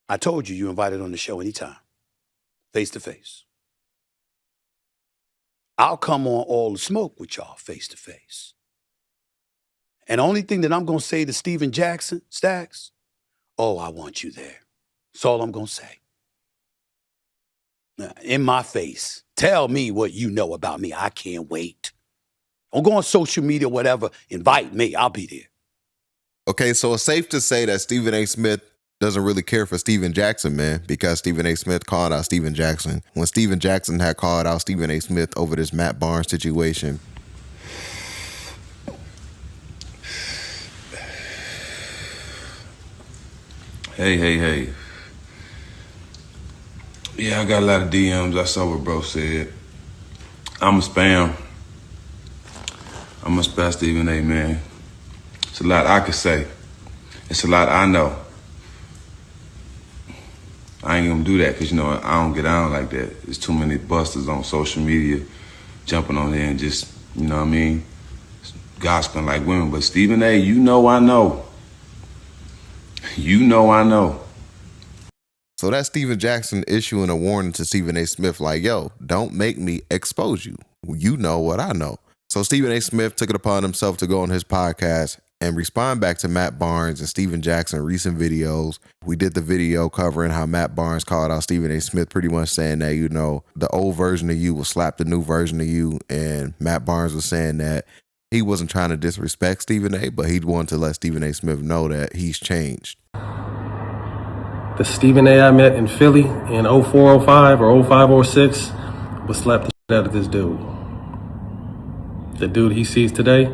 I told you you invited on the show anytime, face to face. I'll come on All the Smoke with y'all face to face. And the only thing that I'm going to say to Steven Jackson, Stacks, oh, I want you there. That's all I'm going to say. In my face. Tell me what you know about me. I can't wait. Don't go on social media, whatever. Invite me. I'll be there. Okay, so it's safe to say that Stephen A. Smith doesn't really care for Stephen Jackson, man, because Stephen A. Smith called out Stephen Jackson. When Stephen Jackson had called out Stephen A. Smith over this Matt Barnes situation. Hey. Yeah, I got a lot of DMs. I saw what bro said. I'm a spam Stephen A, man. It's a lot I could say. It's a lot I know. I ain't gonna do that because, I don't get on like that. There's too many busters on social media jumping on there and just, gossiping like women. But Stephen A, I know. I know. So that's Stephen Jackson issuing a warning to Stephen A. Smith like, yo, don't make me expose you. You know what I know. So Stephen A. Smith took it upon himself to go on his podcast and respond back to Matt Barnes and Stephen Jackson recent videos. We did the video covering how Matt Barnes called out Stephen A. Smith, pretty much saying that, the old version of you will slap the new version of you. And Matt Barnes was saying that he wasn't trying to disrespect Stephen A., but he wanted to let Stephen A. Smith know that he's changed. The Stephen A. I met in Philly in 04, 05 or 05, 06 would slap the shit out of this dude. The dude he sees today,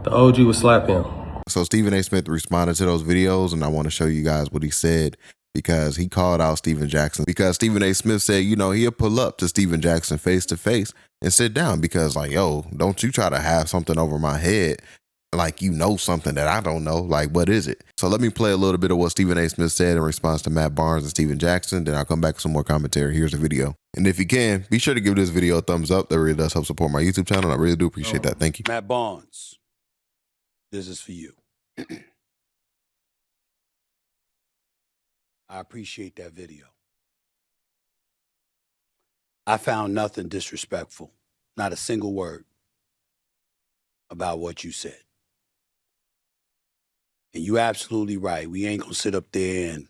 the OG would slap him. So Stephen A. Smith responded to those videos, and I want to show you guys what he said because he called out Stephen Jackson. Because Stephen A. Smith said, he'll pull up to Stephen Jackson face to face and sit down because, yo, don't you try to have something over my head like something that I don't know. Like, what is it? So let me play a little bit of what Stephen A. Smith said in response to Matt Barnes and Stephen Jackson. Then I'll come back with some more commentary. Here's the video. And if you can, be sure to give this video a thumbs up. That really does help support my YouTube channel. I really do appreciate that. Thank you. Matt Barnes, this is for you. I appreciate that video. I found nothing disrespectful, not a single word about what you said. And you're absolutely right. We ain't going to sit up there and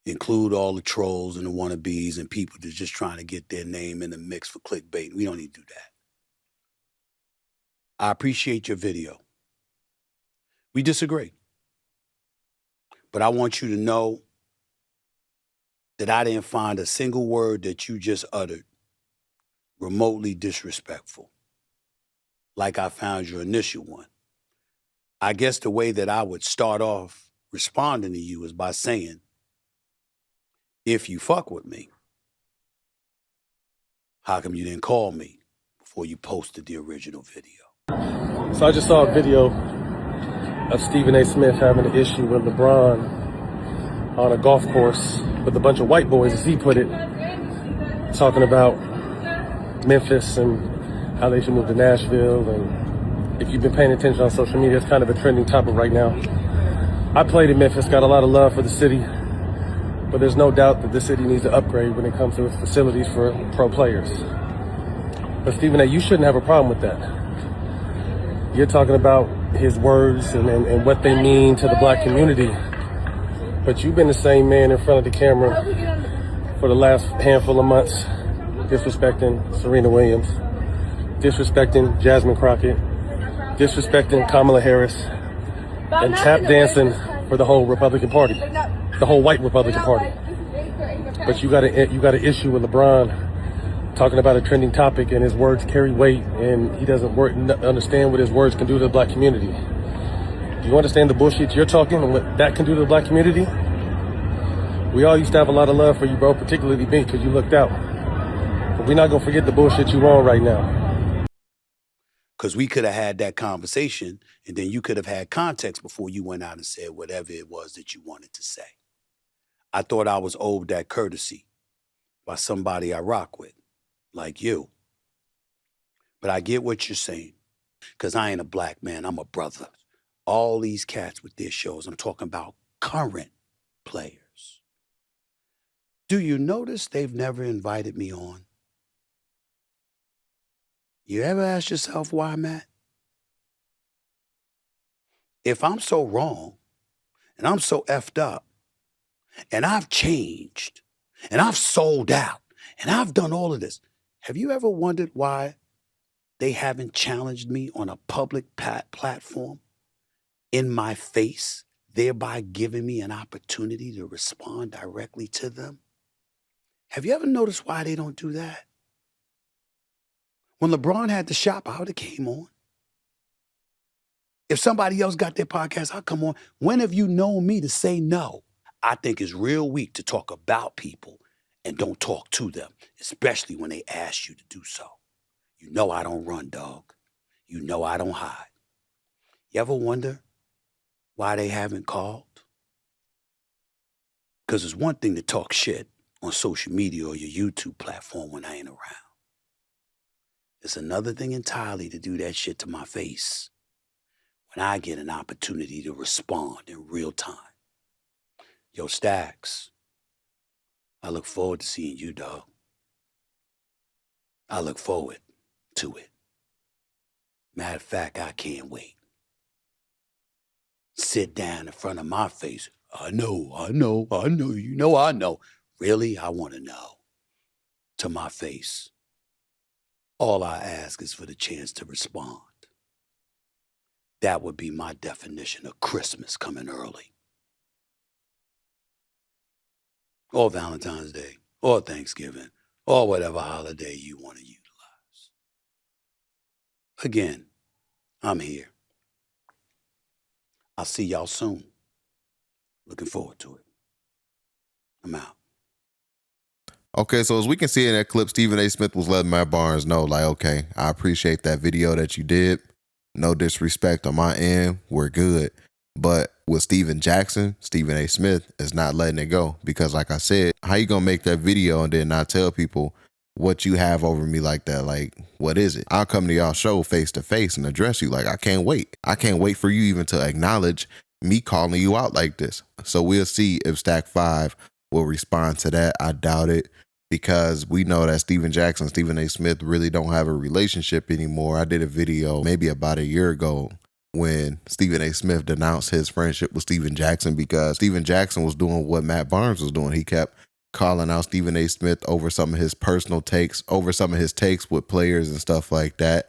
include all the trolls and the wannabes and people that's just trying to get their name in the mix for clickbait. We don't need to do that. I appreciate your video. We disagree. But I want you to know that I didn't find a single word that you just uttered remotely disrespectful, like I found your initial one. I guess the way that I would start off responding to you is by saying, if you fuck with me, how come you didn't call me before you posted the original video? So I just saw a video of Stephen A. Smith having an issue with LeBron on a golf course with a bunch of white boys, as he put it, talking about Memphis and how they should move to Nashville. And if you've been paying attention on social media, it's kind of a trending topic right now. I played in Memphis, got a lot of love for the city, but there's no doubt that the city needs to upgrade when it comes to its facilities for pro players. But Stephen A., you shouldn't have a problem with that. You're talking about his words and what they mean to the black community. But you've been the same man in front of the camera for the last handful of months, disrespecting Serena Williams, disrespecting Jasmine Crockett, disrespecting Kamala Harris, and tap dancing for the whole Republican Party, the whole white Republican Party. But you got an issue with LeBron talking about a trending topic, and his words carry weight, and he doesn't understand what his words can do to the black community. Do you understand the bullshit you're talking and what that can do to the black community? We all used to have a lot of love for you, bro, particularly me, because you looked out. But we're not going to forget the bullshit you on right now. Because we could have had that conversation, and then you could have had context before you went out and said whatever it was that you wanted to say. I thought I was owed that courtesy by somebody I rock with, like you. But I get what you're saying, because I ain't a black man, I'm a brother. All these cats with their shows, I'm talking about current players. Do you notice they've never invited me on? You ever ask yourself why, Matt? If I'm so wrong and I'm so effed up and I've changed and I've sold out and I've done all of this, have you ever wondered why they haven't challenged me on a public platform in my face, thereby giving me an opportunity to respond directly to them? Have you ever noticed why they don't do that? When LeBron had the shop, I would have came on. If somebody else got their podcast, I'll come on. When have you known me to say no? I think it's real weak to talk about people and don't talk to them, especially when they ask you to do so. You know I don't run, dog. You know I don't hide. You ever wonder why they haven't called? Because it's one thing to talk shit on social media or your YouTube platform when I ain't around. It's another thing entirely to do that shit to my face when I get an opportunity to respond in real time. Yo, Stacks, I look forward to seeing you, dog. I look forward to it. Matter of fact, I can't wait. Sit down in front of my face. I know, you know I know. Really, I want to know. To my face. All I ask is for the chance to respond. That would be my definition of Christmas coming early. Or Valentine's Day, or Thanksgiving, or whatever holiday you want to utilize. Again, I'm here. I'll see y'all soon. Looking forward to it. I'm out. Okay, so as we can see in that clip, Stephen A. Smith was letting Matt Barnes know, like, okay, I appreciate that video that you did. No disrespect on my end. We're good. But with Stephen Jackson, Stephen A. Smith is not letting it go. Because like I said, how you going to make that video and then not tell people what you have over me like that? Like, what is it? I'll come to y'all show face to face and address you. Like, I can't wait. I can't wait for you even to acknowledge me calling you out like this. So we'll see if Stack 5 will respond to that. I doubt it. Because we know that Stephen Jackson and Stephen A. Smith really don't have a relationship anymore. I did a video maybe about a year ago when Stephen A. Smith denounced his friendship with Stephen Jackson because Stephen Jackson was doing what Matt Barnes was doing. He kept calling out Stephen A. Smith over some of his personal takes, over some of his takes with players and stuff like that.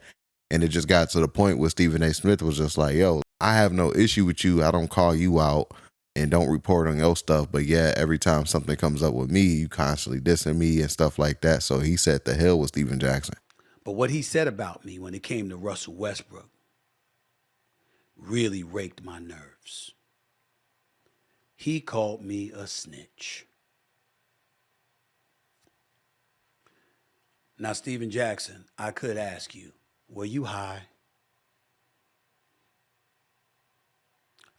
And it just got to the point where Stephen A. Smith was just like, yo, I have no issue with you. I don't call you out and don't report on your stuff. But yeah, every time something comes up with me, you constantly dissing me and stuff like that. So he said the hell with Stephen Jackson. But what he said about me when it came to Russell Westbrook really raked my nerves. He called me a snitch. Now, Stephen Jackson, I could ask you, were you high?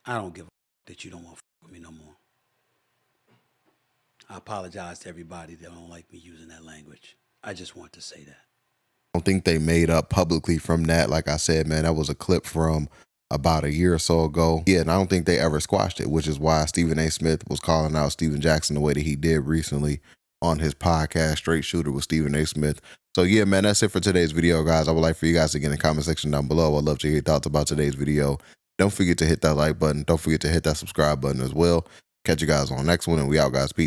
I don't give a that you don't want to with me no more. I apologize to everybody that don't like me using that language. I just want to say that. I don't think they made up publicly from that. Like I said, man, that was a clip from about a year or so ago. Yeah, and I don't think they ever squashed it, which is why Stephen A. Smith was calling out Stephen Jackson the way that he did recently on his podcast, Straight Shooter with Stephen A. Smith. So yeah, man, that's it for today's video, guys. I would like for you guys to get in the comment section down below. I'd love to hear your thoughts about today's video. Don't forget to hit that like button. Don't forget to hit that subscribe button as well. Catch you guys on the next one, and we out, guys. Peace.